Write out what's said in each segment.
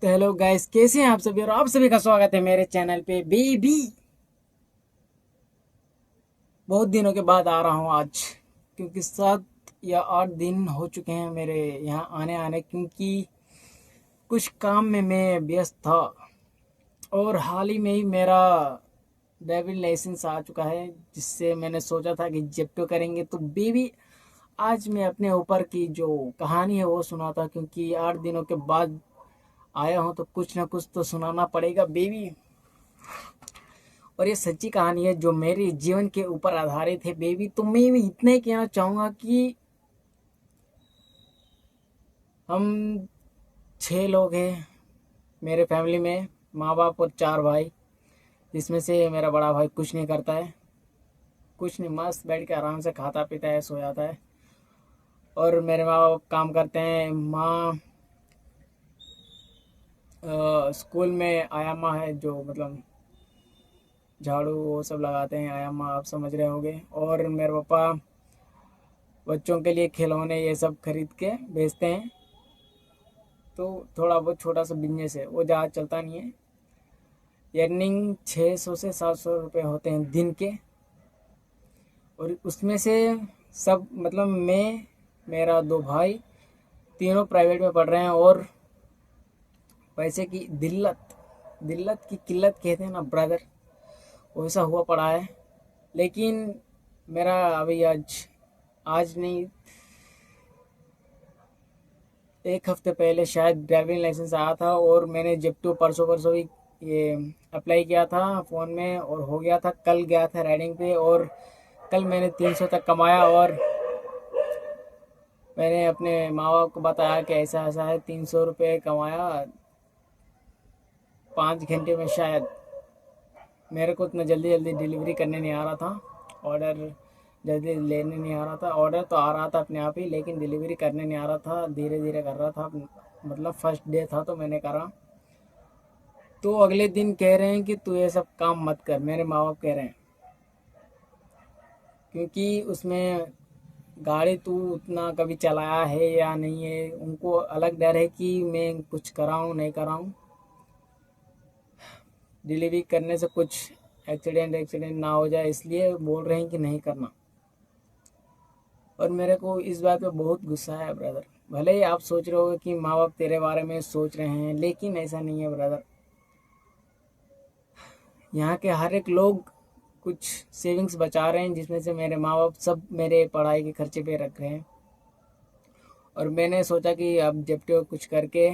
तो hello guys, कैसे हैं आप सभी। और आप सभी का स्वागत है मेरे चैनल पे बेबी। बहुत दिनों के बाद आ रहा हूँ आज, क्योंकि 7 या 8 दिन हो चुके हैं मेरे यहाँ आने आने, क्योंकि कुछ काम में मैं व्यस्त था। और हाल ही में ही मेरा ड्राइविंग लाइसेंस आ चुका है, जिससे मैंने सोचा था कि जेप्टो करेंगे। तो बेबी, आज मैं अपने ऊपर की जो कहानी है वो सुनाता, क्योंकि 8 दिनों के बाद आया हूँ तो कुछ ना कुछ तो सुनाना पड़ेगा बेबी। और ये सच्ची कहानी है जो मेरे जीवन के ऊपर आधारित है बेबी। तो मैं भी इतना ही कहना चाहूँगा कि हम 6 लोग हैं मेरे फैमिली में, माँ बाप और 4 भाई, जिसमें से मेरा बड़ा भाई कुछ नहीं करता है। कुछ नहीं, मस्त बैठ के आराम से खाता पीता है, सो जाता है। और मेरे माँ बाप काम करते हैं। माँ स्कूल में आया माँ है, जो मतलब झाड़ू वो सब लगाते हैं, आया माँ, आप समझ रहे होंगे। और मेरे पापा बच्चों के लिए खिलौने ये सब खरीद के बेचते हैं। तो थोड़ा बहुत छोटा सा बिजनेस है, वो ज़्यादा चलता नहीं है। अर्निंग 600 से 700 रुपये होते हैं दिन के। और उसमें से सब मतलब मैं, मेरा 2 भाई, तीनों प्राइवेट में पढ़ रहे हैं। और पैसे की दिल्लत, दिल्लत की किल्लत कहते हैं ना ब्रदर, वैसा हुआ पड़ा है। लेकिन मेरा अभी आज आज नहीं, 1 हफ्ते पहले शायद ड्राइविंग लाइसेंस आया था। और मैंने जेप्टो परसों परसों ही ये अप्लाई किया था फ़ोन में, और हो गया था। कल गया था राइडिंग पे, और कल मैंने 300 तक कमाया। और मैंने अपने माँ बाप को बताया कि ऐसा ऐसा है, 300 रुपये कमाया 5 घंटे में शायद। मेरे को इतना जल्दी जल्दी डिलीवरी करने नहीं आ रहा था, ऑर्डर जल्दी लेने नहीं आ रहा था। ऑर्डर तो आ रहा था अपने आप ही, लेकिन डिलीवरी करने नहीं आ रहा था, धीरे धीरे कर रहा था। मतलब फर्स्ट डे था तो मैंने करा। तो अगले दिन कह रहे हैं कि तू ये सब काम मत कर, मेरे माँ बाप कह रहे हैं, क्योंकि उसमें गाड़ी तू उतना कभी चलाया है या नहीं है। उनको अलग डर है कि मैं कुछ कराऊँ नहीं कराऊँ, डिलीवरी करने से कुछ एक्सीडेंट एक्सीडेंट ना हो जाए, इसलिए बोल रहे हैं कि नहीं करना। और मेरे को इस बात पे बहुत गुस्सा है ब्रदर। भले ही आप सोच रहे हो कि माँ बाप तेरे बारे में सोच रहे हैं, लेकिन ऐसा नहीं है ब्रदर। यहाँ के हर एक लोग कुछ सेविंग्स बचा रहे हैं, जिसमें से मेरे माँ बाप सब मेरे पढ़ाई के खर्चे पे रख रहे हैं। और मैंने सोचा कि अब जब तो कुछ करके,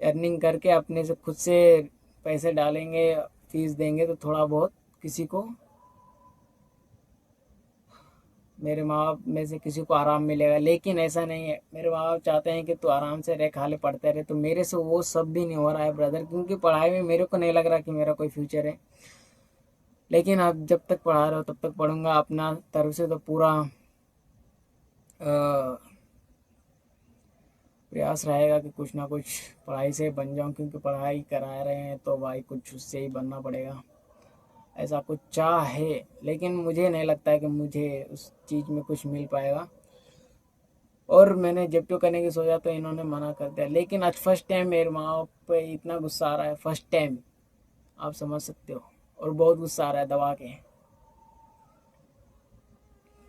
अर्निंग करके अपने से खुद से पैसे डालेंगे, फीस देंगे, तो थोड़ा बहुत किसी को, मेरे माँ बाप में से किसी को आराम मिलेगा। लेकिन ऐसा नहीं है, मेरे माँ बाप चाहते हैं कि तू आराम से रह, खा ले, पढ़ते रहे। तो मेरे से वो सब भी नहीं हो रहा है ब्रदर, क्योंकि पढ़ाई में मेरे को नहीं लग रहा कि मेरा कोई फ्यूचर है। लेकिन अब जब तक पढ़ा रहे हो तब तक पढ़ूंगा, अपना तरफ से तो पूरा प्रयास रहेगा कि कुछ ना कुछ पढ़ाई से बन जाऊं, क्योंकि पढ़ाई करा रहे हैं तो भाई कुछ उससे ही बनना पड़ेगा, ऐसा कुछ चाह है। लेकिन मुझे नहीं लगता है कि मुझे उस चीज़ में कुछ मिल पाएगा। और मैंने जेप्टो करने की सोचा तो इन्होंने मना कर दिया। लेकिन आज फर्स्ट टाइम मेरे माँ बाप पे इतना गुस्सा आ रहा है, फर्स्ट टाइम, आप समझ सकते हो। और बहुत गुस्सा आ रहा है दबा के।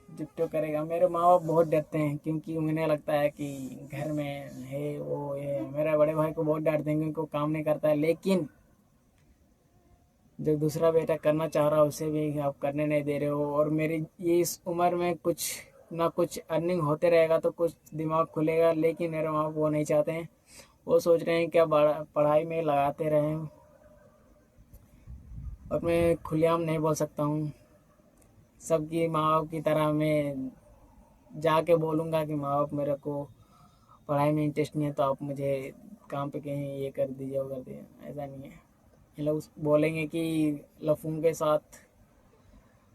जेप्टो करेगा, मेरे माँ बाप बहुत डरते हैं, क्योंकि उन्हें लगता है कि घर में है वो ये। मेरे बड़े भाई को बहुत डांटते हैं क्योंकि वो काम नहीं करता है। लेकिन जो दूसरा बेटा करना चाह रहा है उसे भी आप करने नहीं दे रहे हो। और मेरी ये इस उम्र में कुछ ना कुछ अर्निंग होते रहेगा तो कुछ दिमाग खुलेगा। लेकिन मेरे माँ बाप वो नहीं चाहते हैं, वो सोच रहे हैं क्या पढ़ाई में लगाते रहें। और मैं खुलेआम नहीं बोल सकता हूँ सबकी माँ बाप की तरह। मैं जाके बोलूँगा कि माँ बाप, मेरे को पढ़ाई में इंटरेस्ट नहीं है, तो आप मुझे काम पे कहीं ये कर दीजिए वो कर दीजिए। ऐसा नहीं है। ये लोग बोलेंगे कि लफूं के साथ,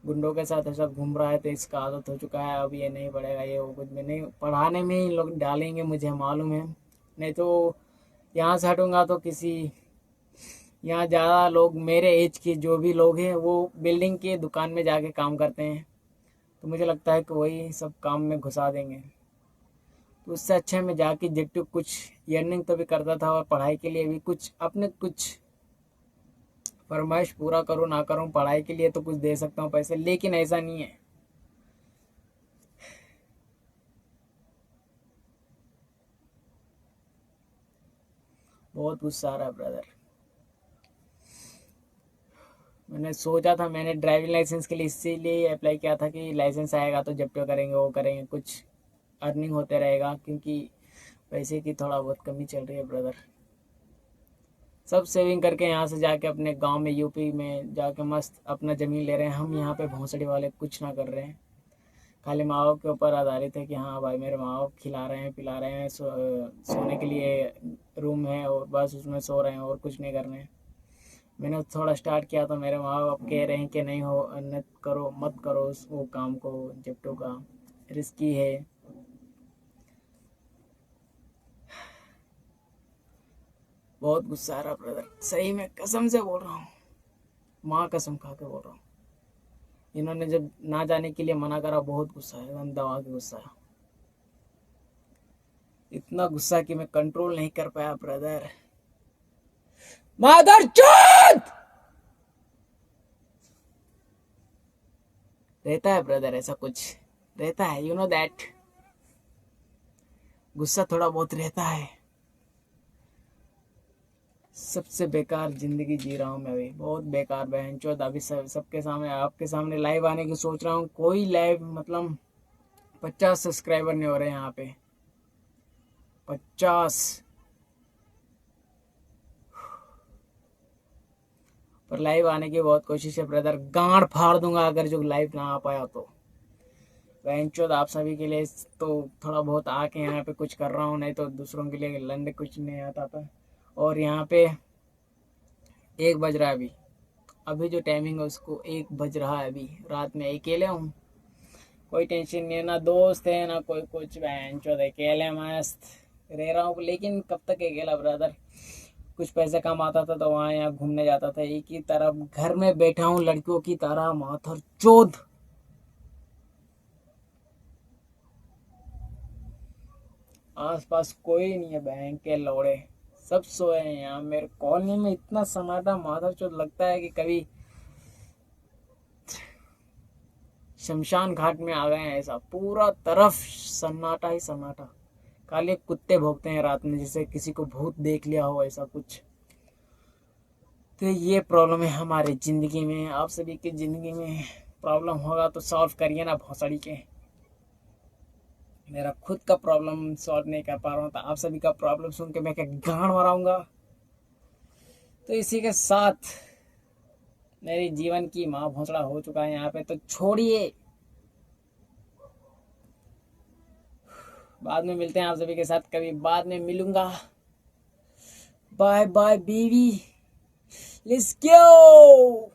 गुंडों के साथ ऐसा घूम रहा है तो इसका आदत हो चुका है, अब ये नहीं पढ़ेगा, ये वो कुछ भी नहीं। पढ़ाने में ही लोग डालेंगे, मुझे मालूम है। नहीं तो यहाँ से हटूंगा तो किसी, यहाँ ज़्यादा लोग मेरे एज के जो भी लोग हैं वो बिल्डिंग के दुकान में जाके काम करते हैं। तो मुझे लगता है कि वही सब काम में घुसा देंगे। तो उससे अच्छा है मैं जाके जेट्टू कुछ अर्निंग तो भी करता था और पढ़ाई के लिए भी कुछ अपने कुछ फरमाइश पूरा करूँ ना करूँ, पढ़ाई के लिए तो कुछ दे सकता हूँ पैसे, लेकिन ऐसा नहीं है। बहुत गुस्सा आ रहा है ब्रदर। मैंने सोचा था, मैंने ड्राइविंग लाइसेंस के लिए इसीलिए अप्लाई किया था कि लाइसेंस आएगा तो जब करेंगे वो करेंगे, कुछ अर्निंग होते रहेगा, क्योंकि पैसे की थोड़ा बहुत कमी चल रही है ब्रदर। सब सेविंग करके यहाँ से जाके अपने गांव में यूपी में जाके मस्त अपना ज़मीन ले रहे हैं। हम यहाँ पे भोंसड़ी वाले कुछ ना कर रहे हैं, खाली माँ बाप के ऊपर आधारित है कि हाँ भाई मेरे माँ बाप खिला रहे हैं पिला रहे हैं, सोने के लिए रूम है और बस उसमें सो रहे हैं और कुछ नहीं कर रहे हैं। मैंने थोड़ा स्टार्ट किया तो मेरे माँ बाप कह रहे हैं कि नहीं हो मत करो, मत करो वो काम को, जिप्टो का रिस्की है। बहुत गुस्सा आ रहा ब्रदर, सही में कसम से बोल रहा हूँ, माँ कसम खा के बोल रहा हूँ। इन्होंने जब ना जाने के लिए मना करा, बहुत गुस्सा है, एकदम दबा के गुस्सा है। इतना गुस्सा कि मैं कंट्रोल नहीं कर पाया ब्रदर। मादर चोद रहता है ब्रदर, ऐसा कुछ रहता है, यू नो दैट। गुस्सा थोड़ा बहुत रहता है। सबसे बेकार जिंदगी जी रहा हूँ मैं अभी, बहुत बेकार बहनचोद। अभी सबके सामने, आपके सामने लाइव आने की सोच रहा हूँ, कोई लाइव मतलब 50 सब्सक्राइबर नहीं हो रहे यहाँ पे, 50। पर लाइव आने की बहुत कोशिश है ब्रदर, गांड फाड़ दूंगा अगर जो लाइव ना आ पाया तो। बहनचोद आप सभी के लिए तो थोड़ा बहुत आके यहाँ पे कुछ कर रहा हूँ, नहीं तो दूसरों के लिए लंडे कुछ नहीं आता था। और यहाँ पे 1 बज रहा है अभी, अभी जो टाइमिंग है उसको 1 बज रहा है अभी, रात में अकेले हूँ, कोई टेंशन नहीं है, ना दोस्त है ना कोई कुछ, बहनचोद अकेले मस्त रह रहा हूँ। लेकिन कब तक अकेला ब्रदर, कुछ पैसे कम आता था तो वहाँ यहाँ घूमने जाता था, एक ही तरफ घर में बैठा हूँ लड़कियों की तरह, माथर चोद। आस पास कोई नहीं है, बैंक के लौड़े सब सोए हैं यहाँ। मेरे कॉलोनी में इतना सन्नाटा, माथर चोद, लगता है कि कभी शमशान घाट में आ गए हैं, ऐसा पूरा तरफ सन्नाटा ही सन्नाटा। काले कुत्ते भौंकते हैं रात में, जैसे किसी को भूत देख लिया हो, ऐसा कुछ। तो ये प्रॉब्लम है हमारी ज़िंदगी में, आप सभी की ज़िंदगी में प्रॉब्लम होगा तो सॉल्व करिए ना भौसड़ी के। मेरा खुद का प्रॉब्लम सॉल्व नहीं कर पा रहा हूँ तो आप सभी का प्रॉब्लम सुन के मैं क्या गांड मराऊंगा। तो इसी के साथ मेरे जीवन की माँ भौसड़ा हो चुका है यहाँ पे, तो छोड़िए, बाद में मिलते हैं आप सभी के साथ, कभी बाद में मिलूंगा। Bye bye baby, let's go.